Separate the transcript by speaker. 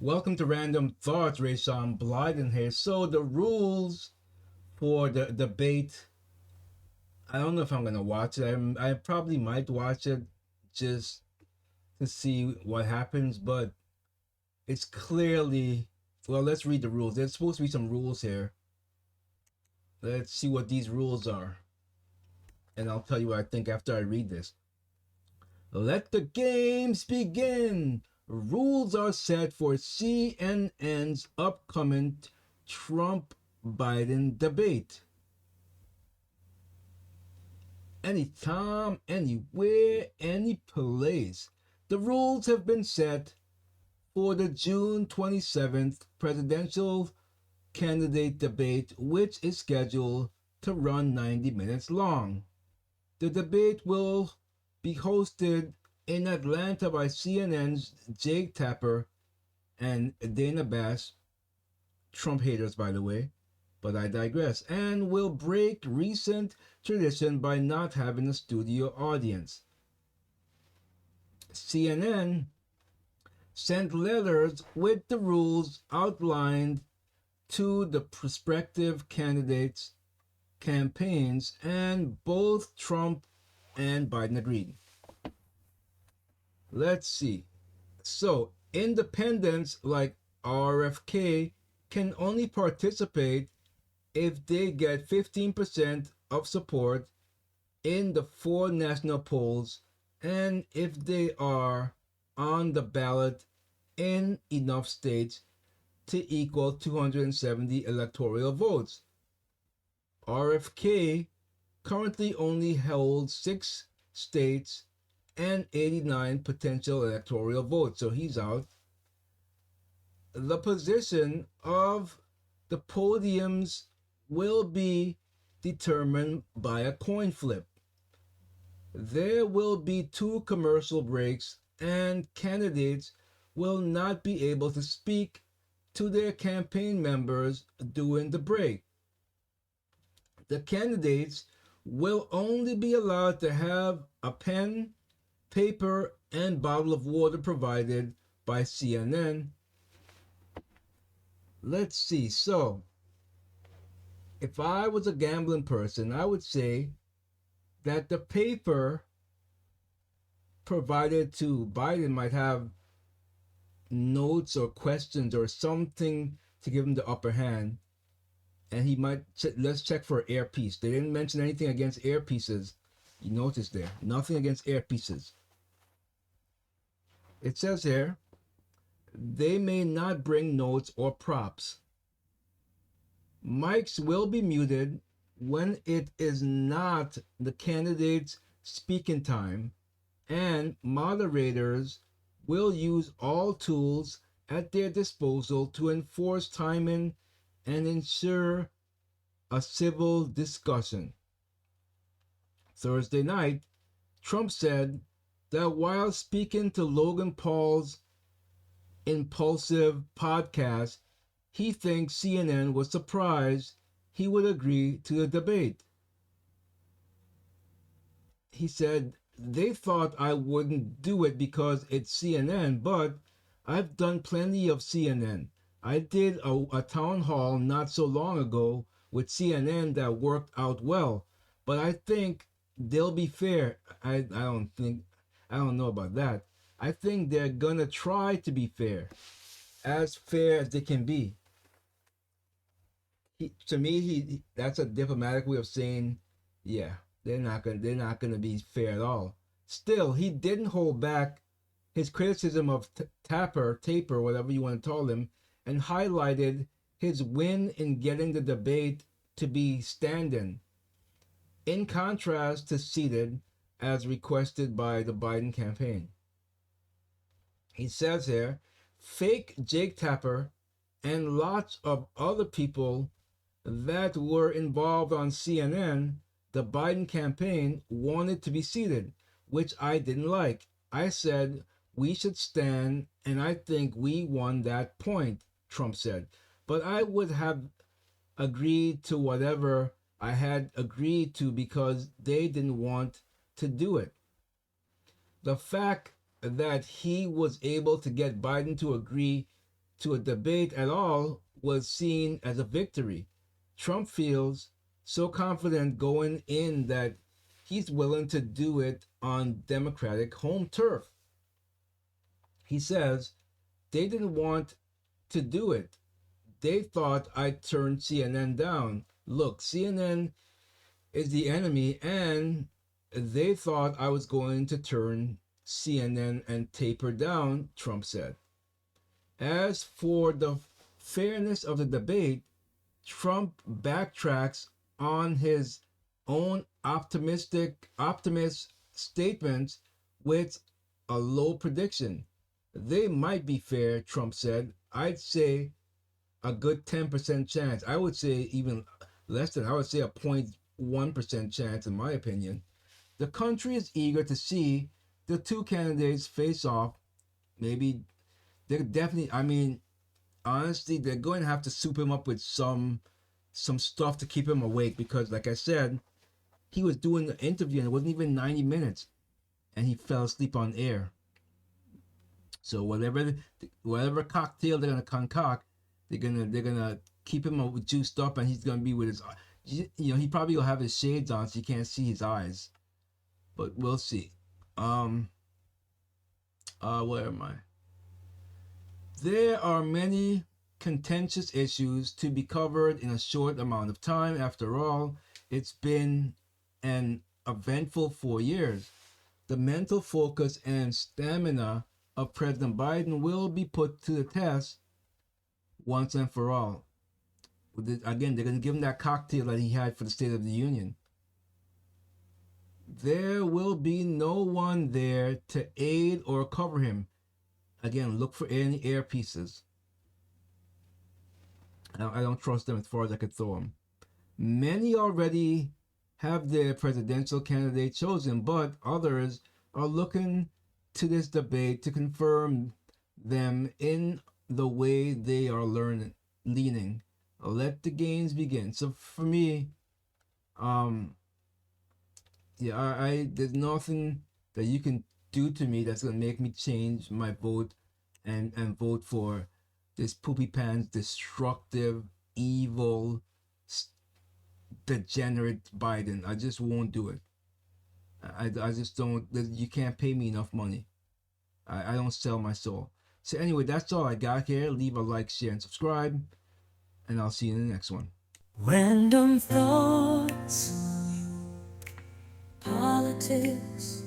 Speaker 1: Welcome to Random Thoughts. Rayshawn Blyden here. So the rules for the debate, I don't know if I'm gonna watch it. I probably might watch it just to see what happens, but it's clearly, well, let's read the rules. There's supposed to be some rules here. Let's see what these rules are, and I'll tell you what I think after I read this. Let the games begin. Rules are set for CNN's upcoming Trump Biden debate. Anytime, anywhere, any place. The rules have been set for the June 27th presidential candidate debate, which is scheduled to run 90 minutes long. The debate will be hosted in Atlanta by CNN's Jake Tapper and Dana Bash, Trump haters, by the way, but I digress, and will break recent tradition by not having a studio audience. CNN sent letters with the rules outlined to the prospective candidates' campaigns, and both Trump and Biden agreed. Let's see. So, independents like RFK can only participate if they get 15% of support in the 4 national polls and if they are on the ballot in enough states to equal 270 electoral votes. RFK currently only holds 6 states and 89 potential electoral votes, so he's out. The position of the podiums will be determined by a coin flip. There will be 2 commercial breaks, and candidates will not be able to speak to their campaign members during the break. The candidates will only be allowed to have a pen, paper, and bottle of water provided by CNN. Let's see. So, if I was a gambling person, I would say that the paper provided to Biden might have notes or questions or something to give him the upper hand. And he might, let's check for earpiece. They didn't mention anything against earpieces. You notice there, nothing against earpieces. It says here, they may not bring notes or props. Mics will be muted when it is not the candidate's speaking time, and moderators will use all tools at their disposal to enforce timing and ensure a civil discussion. Thursday night, Trump said that while speaking to Logan Paul's Impulsive podcast, he thinks CNN was surprised he would agree to the debate. He said, they thought I wouldn't do it because it's CNN, but I've done plenty of CNN. I did a town hall not so long ago with CNN that worked out well, but I think they'll be fair. I don't know about that. I think they're gonna try to be fair as they can be. To me, that's a diplomatic way of saying, yeah, they're not gonna be fair at all. Still, he didn't hold back his criticism of Taper, whatever you want to call him, and highlighted his win in getting the debate to be stand-in, in contrast to seated as requested by the Biden campaign. He says here, fake Jake Tapper and lots of other people that were involved on CNN, the Biden campaign wanted to be seated, which I didn't like. I said we should stand, and I think we won that point, Trump said. But I would have agreed to whatever I had agreed to because they didn't want to do it. The fact that he was able to get Biden to agree to a debate at all was seen as a victory. Trump feels so confident going in that he's willing to do it on Democratic home turf. He says they didn't want to do it. They thought I'd turn CNN down. Look, CNN is the enemy, and they thought I was going to turn CNN and taper down, Trump said. As for the fairness of the debate, Trump backtracks on his own optimist statements with a low prediction. They might be fair, Trump said. I'd say a good 10% chance. I would say even less than, I would say a 0.1% chance, in my opinion. The country is eager to see the two candidates face off. Maybe they're definitely, I mean, honestly, they're going to have to soup him up with some stuff to keep him awake, because like I said, he was doing the interview and it wasn't even 90 minutes and he fell asleep on air. So whatever cocktail they're gonna concoct, they're gonna keep him juiced up, and he's gonna be with his, he probably will have his shades on so you can't see his eyes, but we'll see. Where am I? There are many contentious issues to be covered in a short amount of time. After all, it's been an eventful 4 years. The mental focus and stamina of President Biden will be put to the test once and for all. Again, they're going to give him that cocktail that he had for the State of the Union. There will be no one there to aid or cover him. Again, look for any earpieces. I don't trust them as far as I could throw them. Many already have their presidential candidate chosen, but others are looking to this debate to confirm them in the way they are leaning. Let the games begin. So for me, there's nothing that you can do to me that's gonna make me change my vote and vote for this poopy pants, destructive, evil, degenerate Biden. I just won't do it. I just don't. You can't pay me enough money. I don't sell my soul. So anyway, that's all I got here. Leave a like, share, and subscribe, and I'll see you in the next one.
Speaker 2: Random thoughts, politics,